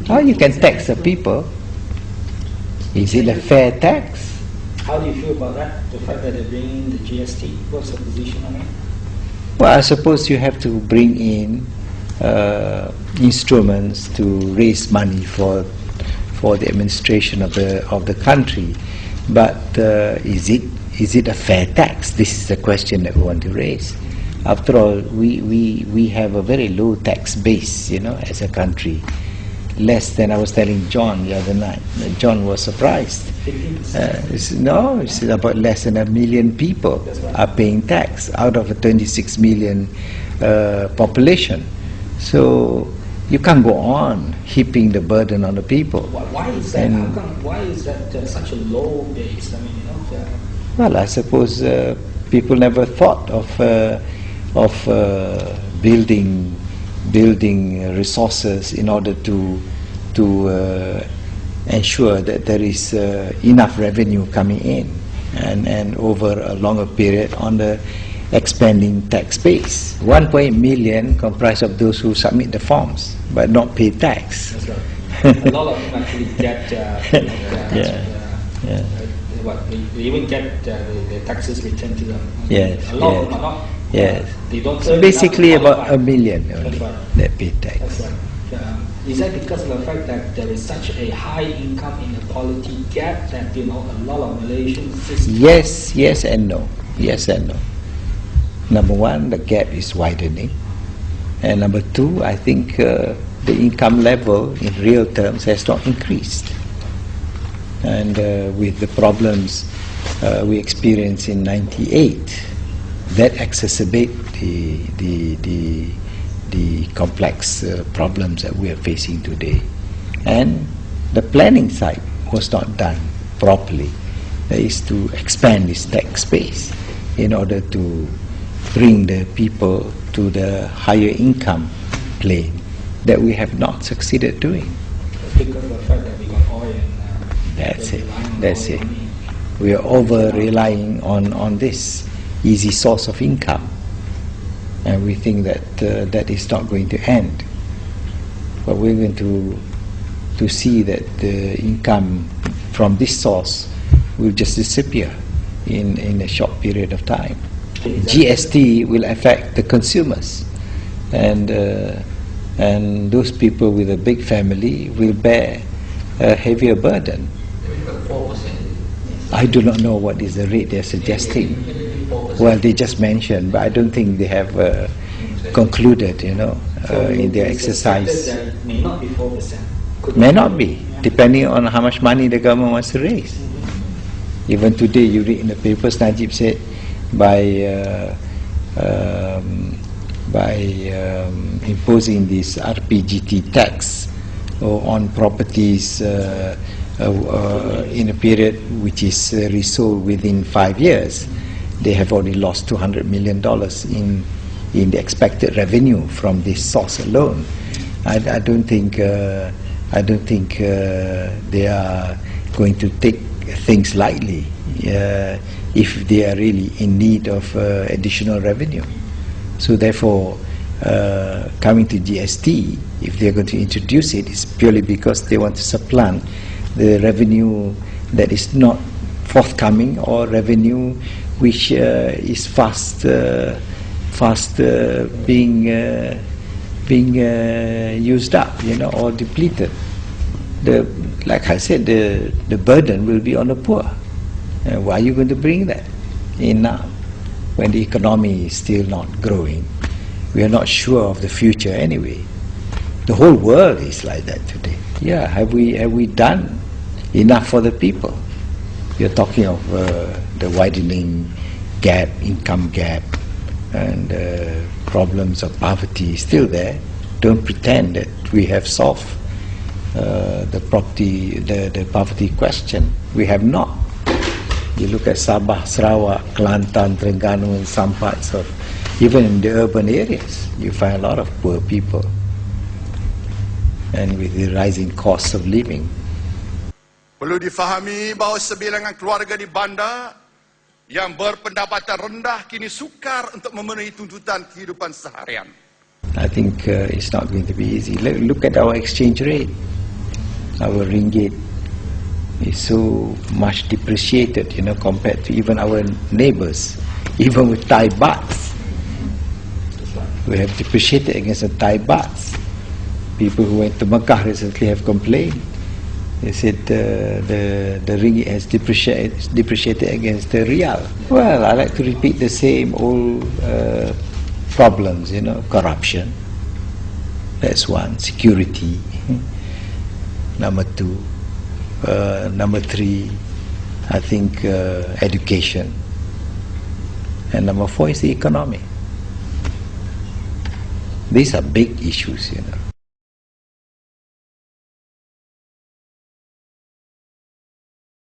How you can tax the people? Is it a fair tax? How do you feel about that? The fact that they're bringing the GST? What's the position on it? Well, I suppose you have to bring in instruments to raise money for the administration of the country. But is it a fair tax? This is the question that we want to raise. After all, we have a very low tax base, as a country. Less than I was telling John the other night. John was surprised. It's about less than 1 million people are paying tax out of a 26 million population. So you can't go on heaping the burden on the people. Why is that? Why is that such a low base? I mean, well, I suppose people never thought of building resources in order to ensure that there is enough revenue coming in and over a longer period on the expanding tax base. 1.8 million comprised of those who submit the forms but not pay tax. That's right. A lot of them actually get they even get the taxes returned to them. Yes. A lot of them are not. Yes. They don't. So basically about 1 million only that pay tax. That's right. Is that because of the fact that there is such a high income inequality gap that a lot of Malaysians? Yes and no. Yes and no. Number one, the gap is widening, and number two, I think the income level in real terms has not increased. And with the problems we experienced in '98, that exacerbate the complex problems that we are facing today. And the planning side was not done properly. That is to expand this tax base in order to bring the people to the higher income plane that we have not succeeded doing. Because of the fact that we got oil and That's it. We are over relying on this easy source of income, and we think that that is not going to end. But we're going to see that the income from this source will just disappear in a short period of time. GST will affect the consumers, and those people with a big family will bear a heavier burden. I do not know what is the rate they're suggesting. Well, they just mentioned, but I don't think they have concluded, in their exercise. May not be 4%. May not be, depending on how much money the government wants to raise. Even today, you read in the papers, Najib said, by imposing this RPGT tax on properties in a period which is resold within 5 years, they have already lost $200 million in the expected revenue from this source alone. I don't think they are going to take things lightly if they are really in need of additional revenue. So therefore, coming to GST, if they are going to introduce it, it's purely because they want to supplant the revenue that is not forthcoming, or revenue which is fast being used up, or depleted. Like I said, the burden will be on the poor. Why are you going to bring that in now, when the economy is still not growing? We are not sure of the future anyway. The whole world is like that today. Yeah, have we done enough for the people? You're talking of the widening gap, income gap, and problems of poverty still there. Don't pretend that we have solved the poverty question. We have not. You look at Sabah, Sarawak, Kelantan, Terengganu, and some parts of, even in the urban areas, you find a lot of poor people. And with the rising costs of living. Perlu difahami bahawa sebilangan keluarga di bandar yang berpendapatan rendah kini sukar untuk memenuhi tuntutan kehidupan seharian. I think it's not going to be easy. Look at our exchange rate. Our ringgit is so much depreciated, compared to even our neighbors, even with Thai bahts. We have depreciated against the Thai bahts. People who went to Makkah recently have complained. They said the ringgit has depreciated against the rial. Well, I like to repeat the same old problems, corruption. That's one. Security. Number two. Number three, I think education. And number four is the economy. These are big issues,